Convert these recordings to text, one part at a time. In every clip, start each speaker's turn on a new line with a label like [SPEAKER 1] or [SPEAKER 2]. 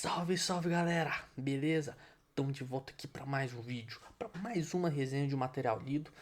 [SPEAKER 1] Salve, salve galera, beleza? Estamos de volta aqui para mais um vídeo, para mais uma resenha de um material lido.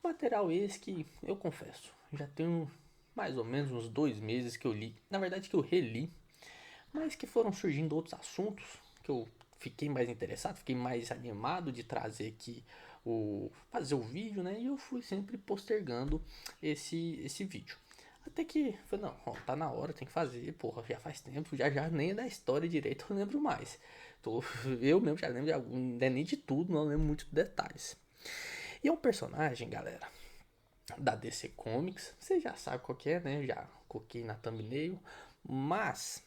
[SPEAKER 1] Material esse que, eu confesso, já tem mais ou menos uns 2 meses que eu li. Na verdade que eu reli, mas que foram surgindo outros assuntos que eu fiquei mais interessado, fiquei mais animado de trazer aqui fazer o vídeo, né? E eu fui sempre postergando esse vídeo. Até que, falei, não, ó, tá na hora, tem que fazer, porra, já faz tempo, já nem da história direito eu lembro mais. Eu mesmo já lembro de algum, não é nem de tudo, não lembro muito de detalhes. E é um personagem, galera, da DC Comics, você já sabe qual que é, né? Já coloquei na thumbnail, mas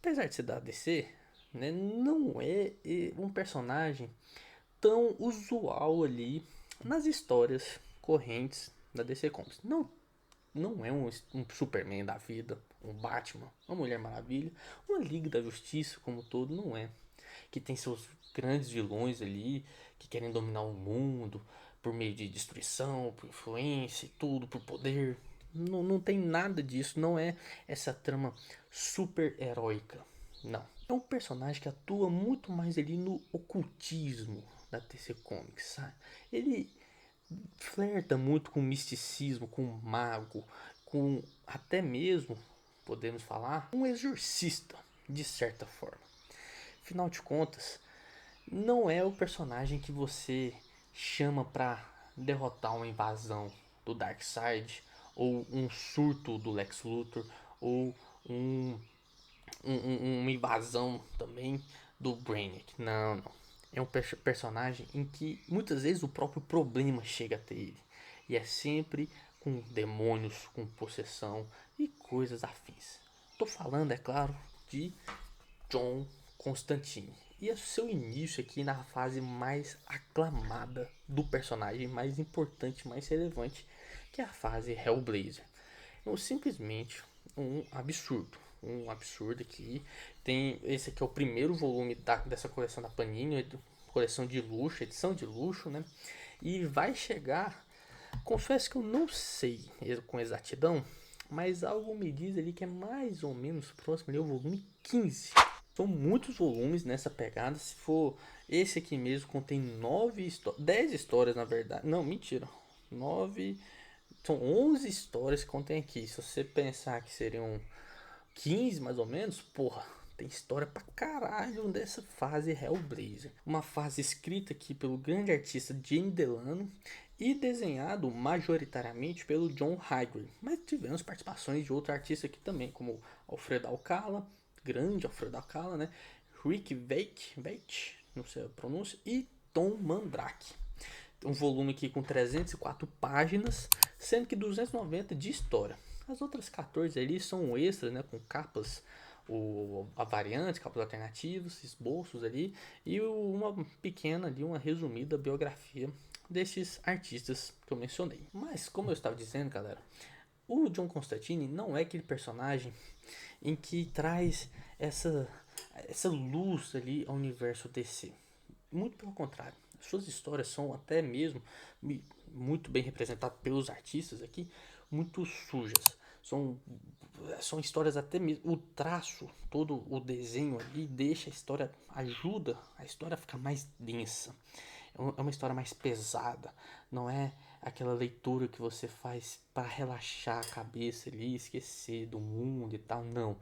[SPEAKER 1] apesar de ser da DC, né, não é um personagem tão usual ali nas histórias correntes da DC Comics. Não é um Superman da vida, um Batman, uma Mulher Maravilha, uma Liga da Justiça como todo, não é. Que tem seus grandes vilões ali, que querem dominar o mundo por meio de destruição, por influência e tudo, por poder. Não tem nada disso, não é essa trama super heróica, não. É um personagem que atua muito mais ali no ocultismo da DC Comics, sabe? Ele flerta muito com misticismo, com mago, com até mesmo, podemos falar, um exorcista, de certa forma. Afinal de contas, não é o personagem que você chama pra derrotar uma invasão do Darkseid, ou um surto do Lex Luthor, ou um uma invasão também do Brainiac. Não. É um personagem em que muitas vezes o próprio problema chega até ele. E é sempre com demônios, com possessão e coisas afins. Tô falando, é claro, de John Constantine. E é o seu início aqui na fase mais aclamada do personagem, mais importante, mais relevante, que é a fase Hellblazer. Então, simplesmente um absurdo. Um absurdo aqui. Tem esse aqui é o primeiro volume dessa coleção da Panini, coleção de luxo, edição de luxo, né? E vai chegar. Confesso que eu não sei com exatidão, mas algo me diz ali que é mais ou menos próximo ali ao volume 15. São muitos volumes nessa pegada. Se for esse aqui mesmo, contém 10 histórias na verdade. Não, mentira. 9. São 11 histórias que contém aqui. Se você pensar que seriam 15 mais ou menos, porra, tem história pra caralho dessa fase Hellblazer. Uma fase escrita aqui pelo grande artista Jamie Delano e desenhado majoritariamente pelo John Hygrine. Mas tivemos participações de outros artistas aqui também, como Alfredo Alcala, grande Alfredo Alcala, né? Rick Veitch, não sei a pronúncia, e Tom Mandrake. Um volume aqui com 304 páginas, sendo que 290 de história. As outras 14 ali são extras, né, com capas, a variante, capas alternativas, esboços ali, e uma pequena ali, uma resumida biografia desses artistas que eu mencionei. Mas, como eu estava dizendo, galera, o John Constantine não é aquele personagem em que traz essa luz ali ao universo DC. Muito pelo contrário. Suas histórias são até mesmo muito bem representadas pelos artistas aqui, muito sujas. São, são histórias até mesmo. O traço, todo o desenho ali deixa a história, ajuda a história a ficar mais densa. É uma história mais pesada. Não é aquela leitura que você faz para relaxar a cabeça ali, esquecer do mundo e tal. Não.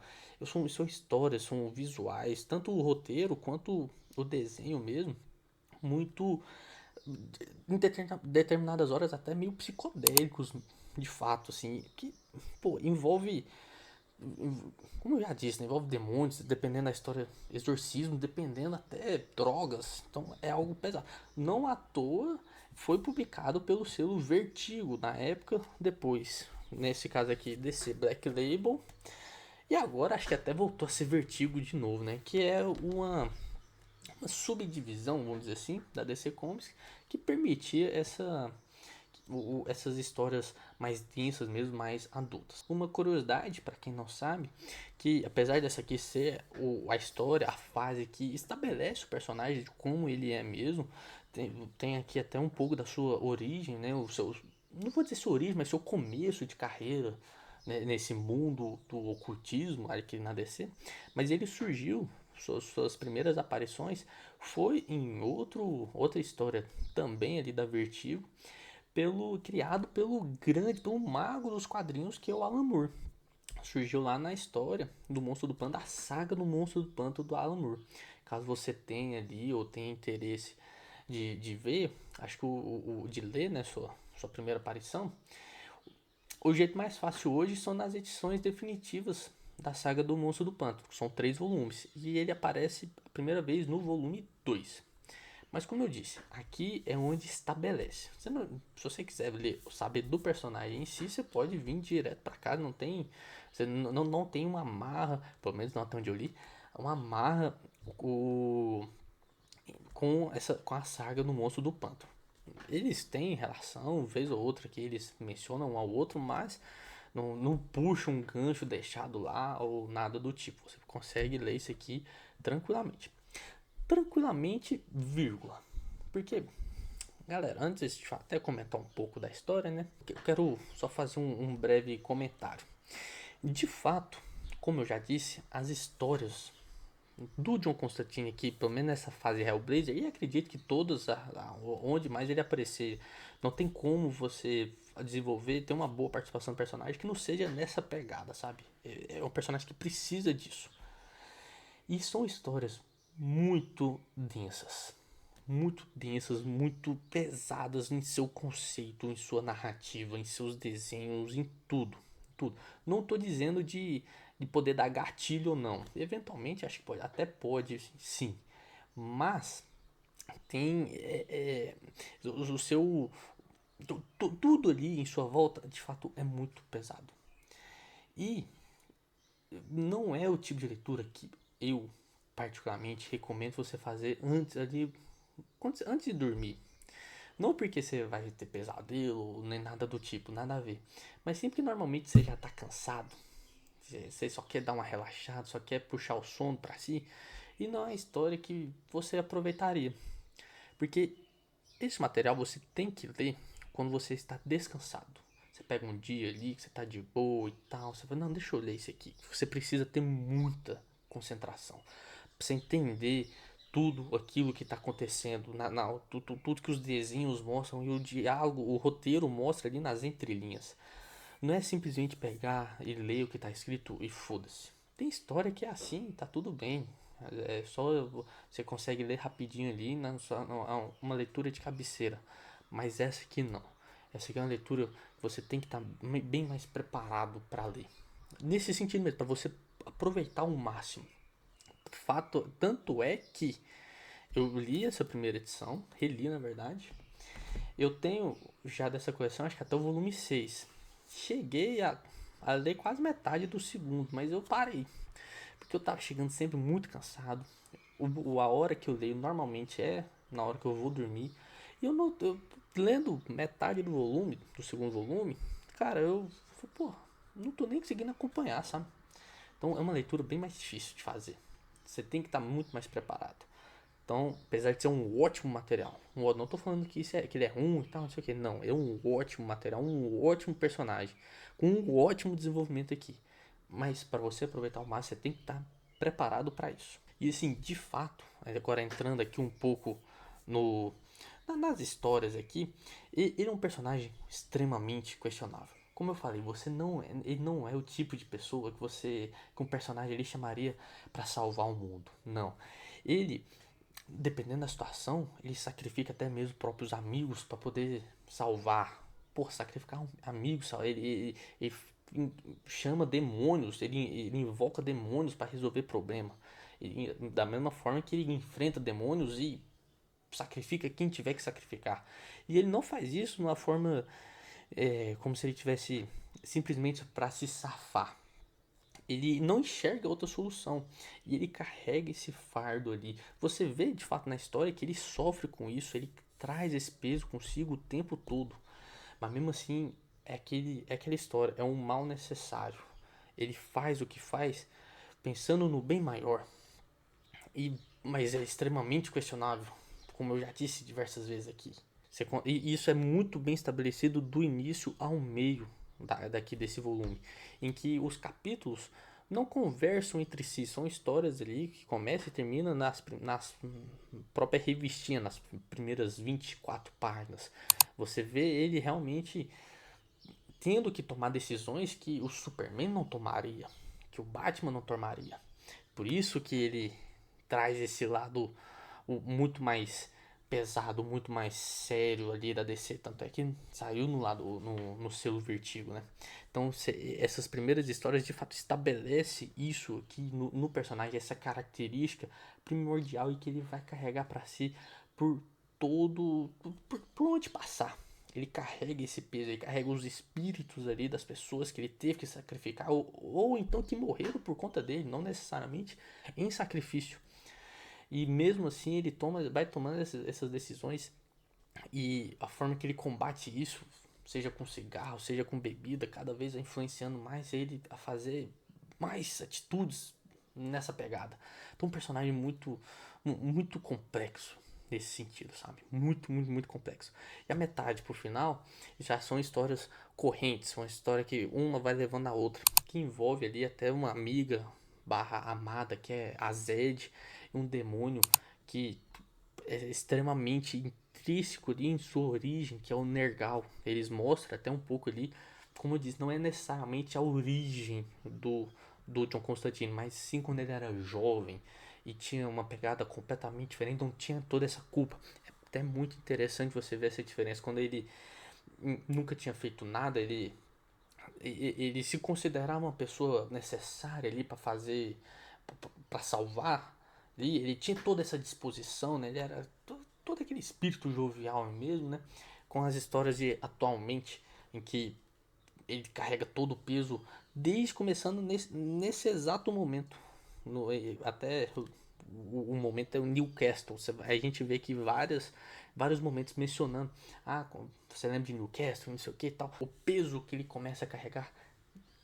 [SPEAKER 1] São histórias, são visuais, tanto o roteiro quanto o desenho mesmo muito em determinadas horas até meio psicodélicos de fato assim que pô, envolve, como eu já disse, né, envolve demônios, dependendo da história, exorcismo, dependendo até drogas, então é algo pesado. Não à toa foi publicado pelo selo Vertigo na época, depois nesse caso aqui DC Black Label, e agora acho que até voltou a ser Vertigo de novo, né, que é uma subdivisão, vamos dizer assim, da DC Comics, que permitia essas histórias mais densas mesmo, mais adultas. Uma curiosidade para quem não sabe, que apesar dessa aqui ser a história, a fase que estabelece o personagem de como ele é mesmo, tem aqui até um pouco da sua origem, né, o seu, não vou dizer sua origem, mas seu começo de carreira, né, nesse mundo do ocultismo aqui na DC, mas ele surgiu suas primeiras aparições foi em outra história também ali da Vertigo, criado pelo mago dos quadrinhos que é o Alan Moore. Surgiu lá na história do Monstro do Pântano, da saga do Monstro do Pântano do Alan Moore. Caso você tenha ali ou tenha interesse de ver, acho que de ler, né, sua primeira aparição, o jeito mais fácil hoje são nas edições definitivas da saga do Monstro do Pântano, que são 3 volumes, e ele aparece a primeira vez no volume 2. Mas como eu disse, aqui é onde estabelece. Se você quiser ler, saber do personagem em si, você pode vir direto para cá. Você não tem uma amarra, pelo menos não até onde eu li, uma amarra com a saga do Monstro do Pântano. Eles têm relação, vez ou outra que eles mencionam um ao outro, mas não puxa um gancho deixado lá ou nada do tipo. Você consegue ler isso aqui tranquilamente. Tranquilamente, vírgula. Porque, galera, antes de até comentar um pouco da história, né? Eu quero só fazer um breve comentário. De fato, como eu já disse, as histórias do John Constantine aqui, pelo menos nessa fase Hellblazer, e acredito que todas, onde mais ele aparecer, não tem como você desenvolver, ter uma boa participação do personagem que não seja nessa pegada, sabe? É um personagem que precisa disso. E são histórias muito densas, muito pesadas em seu conceito, em sua narrativa, em seus desenhos, em tudo, tudo. Não estou dizendo de poder dar gatilho ou não. Eventualmente acho que pode, até pode, sim. Mas tem o seu tudo ali em sua volta, de fato, é muito pesado. E não é o tipo de leitura que eu particularmente recomendo você fazer antes de dormir. Não porque você vai ter pesadelo nem nada do tipo, nada a ver. Mas sempre que normalmente você já tá cansado, você só quer dar uma relaxada, só quer puxar o sono para si, e não é a história que você aproveitaria. Porque esse material você tem que ler quando você está descansado. Você pega um dia ali que você está de boa e tal, você fala, não, deixa eu ler isso aqui. Você precisa ter muita concentração para você entender tudo aquilo que está acontecendo, tudo que os desenhos mostram e o diálogo, o roteiro mostra ali nas entrelinhas. Não é simplesmente pegar e ler o que está escrito e foda-se. Tem história que é assim, tá tudo bem. É só você consegue ler rapidinho ali uma leitura de cabeceira. Mas essa aqui não. Essa aqui é uma leitura que você tem que estar bem mais preparado para ler. Nesse sentido mesmo, para você aproveitar o máximo. Fato, tanto é que eu li essa primeira edição, reli na verdade. Eu tenho já dessa coleção, acho que até o volume 6. Cheguei a ler quase metade do segundo, mas eu parei. Porque eu tava chegando sempre muito cansado. A hora que eu leio normalmente é na hora que eu vou dormir. E eu lendo metade do volume, do segundo volume, cara, eu pô, não tô nem conseguindo acompanhar, sabe? Então é uma leitura bem mais difícil de fazer. Você tem que estar muito mais preparado. Então, apesar de ser um ótimo material, não tô falando que ele é ruim e tal, não sei o que, não, é um ótimo material, um ótimo personagem, com um ótimo desenvolvimento aqui. Mas para você aproveitar o máximo, você tem que estar preparado para isso. E assim, de fato, agora entrando aqui um pouco no nas histórias aqui, ele é um personagem extremamente questionável. Como eu falei, ele não é o tipo de pessoa que um personagem ele chamaria para salvar o mundo. Não. Ele, dependendo da situação, ele sacrifica até mesmo próprios amigos para poder salvar. Pô, sacrificar um amigo, ele chama demônios, ele invoca demônios para resolver problema. Da mesma forma que ele enfrenta demônios e sacrifica quem tiver que sacrificar. E ele não faz isso de uma forma como se ele tivesse simplesmente para se safar. Ele não enxerga outra solução e ele carrega esse fardo ali. Você vê de fato na história que ele sofre com isso, ele traz esse peso consigo o tempo todo. Mas mesmo assim, é aquela história, é um mal necessário. Ele faz o que faz pensando no bem maior. Mas é extremamente questionável, como eu já disse diversas vezes aqui. E isso é muito bem estabelecido do início ao meio daqui desse volume, em que os capítulos não conversam entre si. São histórias ali que começam e terminam nas próprias revistinhas, nas primeiras 24 páginas. Você vê ele realmente tendo que tomar decisões que o Superman não tomaria, que o Batman não tomaria. Por isso que ele traz esse lado muito mais pesado, muito mais sério ali da DC, tanto é que saiu no selo Vertigo, né? Então essas primeiras histórias de fato estabelece isso aqui no personagem, essa característica primordial e que ele vai carregar para si por por onde passar. Ele carrega esse peso, ele carrega os espíritos ali das pessoas que ele teve que sacrificar, ou então que morreram por conta dele, não necessariamente em sacrifício. E mesmo assim ele vai tomando essas decisões e a forma que ele combate isso, seja com cigarro, seja com bebida, cada vez vai influenciando mais ele a fazer mais atitudes nessa pegada. Então um personagem muito complexo nesse sentido, sabe? Muito complexo. E a metade pro final já são histórias correntes, uma história que uma vai levando a outra, que envolve ali até uma amiga barra amada, que é a Zed, um demônio que é extremamente intrínseco ali em sua origem, que é o Nergal. Eles mostram até um pouco ali, como eu disse, não é necessariamente a origem do John Constantine, mas sim quando ele era jovem e tinha uma pegada completamente diferente, não tinha toda essa culpa. É até muito interessante você ver essa diferença. Quando ele nunca tinha feito nada, ele se considerava uma pessoa necessária ali para fazer, para salvar. Ele tinha toda essa disposição, né? Ele era todo aquele espírito jovial mesmo, né? Com as histórias de atualmente, em que ele carrega todo o peso, desde começando nesse exato momento. Até o momento é o Newcastle. A gente vê que vários momentos mencionando. Ah, você lembra de Newcastle, não sei o que e tal. O peso que ele começa a carregar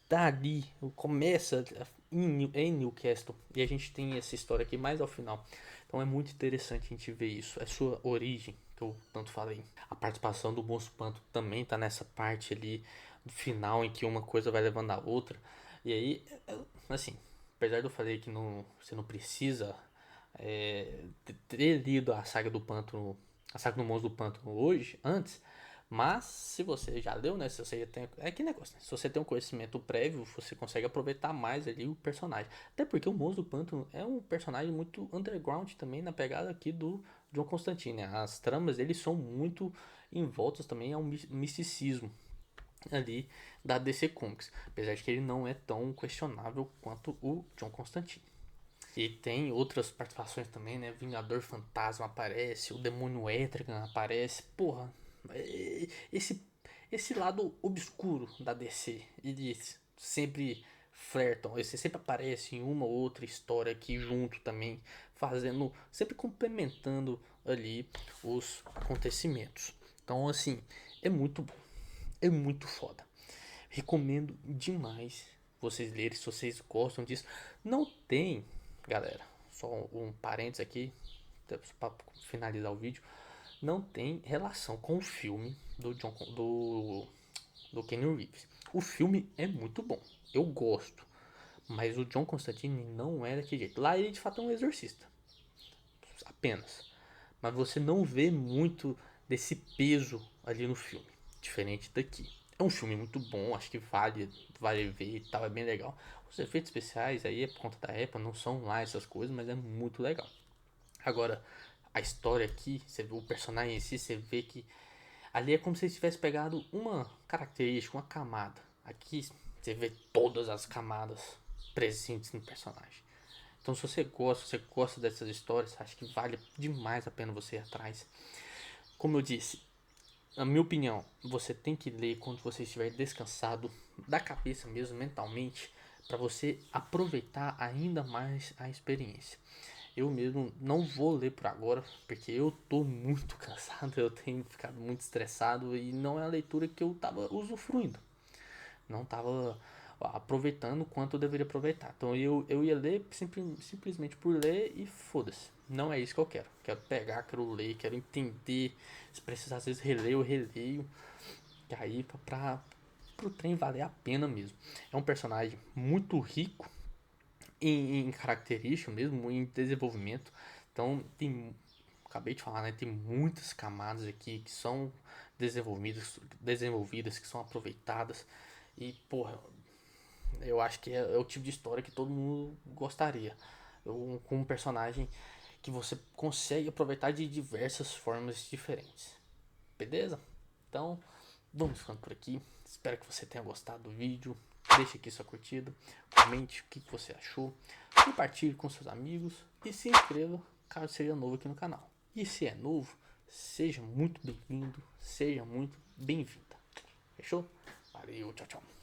[SPEAKER 1] dali, começa em Newcastle. E a gente tem essa história aqui mais ao final. Então é muito interessante a gente ver isso. É sua origem, que eu tanto falei. A participação do Monstro Panto também tá nessa parte ali do final, em que uma coisa vai levando a outra. E aí, assim, apesar de eu falei que você não precisa ter lido a saga do Pântano, a saga do Monstro do Pântano hoje, antes, mas se você já leu, né? Se você já tem. É que negócio, né? Se você tem um conhecimento prévio, você consegue aproveitar mais ali o personagem. Até porque o Monstro do Pântano é um personagem muito underground também na pegada aqui do John Constantine, né? As tramas dele são muito envoltas também ao misticismo ali da DC Comics. Apesar de que ele não é tão questionável quanto o John Constantine. E tem outras participações também, né? Vingador Fantasma aparece, o Demônio Etrigan aparece. Porra, esse, esse lado obscuro da DC, eles sempre flertam, eles sempre aparecem em uma ou outra história aqui junto também, fazendo, sempre complementando ali os acontecimentos. Então, assim, é muito bom, é muito foda. Recomendo demais vocês lerem se vocês gostam disso. Não tem, galera, só um parênteses aqui para finalizar o vídeo. Não tem relação com o filme do Kenny Reeves. O filme é muito bom, eu gosto, mas o John Constantine não é daquele jeito. Lá ele de fato é um exorcista, apenas. Mas você não vê muito desse peso ali no filme, diferente daqui. É um filme muito bom, acho que vale ver e tal, é bem legal. Os efeitos especiais aí, é por conta da época, não são lá essas coisas, mas é muito legal. Agora, a história aqui, você vê o personagem em si, você vê que ali é como se ele tivesse pegado uma característica, uma camada. Aqui você vê todas as camadas presentes no personagem. Então se você gosta dessas histórias, acho que vale demais a pena você ir atrás. Como eu disse, na minha opinião, você tem que ler quando você estiver descansado da cabeça mesmo, mentalmente, para você aproveitar ainda mais a experiência. Eu mesmo não vou ler por agora, porque eu tô muito cansado, eu tenho ficado muito estressado e não é a leitura que eu tava usufruindo. Não tava aproveitando o quanto eu deveria aproveitar. Então eu ia ler simplesmente por ler e foda-se. Não é isso que eu quero. Quero pegar, quero ler, quero entender. Se precisar, às vezes reler, eu releio. E aí pro trem valer a pena mesmo. É um personagem muito rico, em característica mesmo, em desenvolvimento. Então, acabei de falar, né? Tem muitas camadas aqui que são desenvolvidas, que são aproveitadas. E, porra, eu acho que é o tipo de história que todo mundo gostaria. Com um personagem que você consegue aproveitar de diversas formas diferentes. Beleza? Então, vamos ficando por aqui. Espero que você tenha gostado do vídeo. Deixe aqui sua curtida, comente o que você achou, compartilhe com seus amigos e se inscreva caso seja novo aqui no canal. E se é novo, seja muito bem-vindo, seja muito bem-vinda. Fechou? Valeu, tchau, tchau.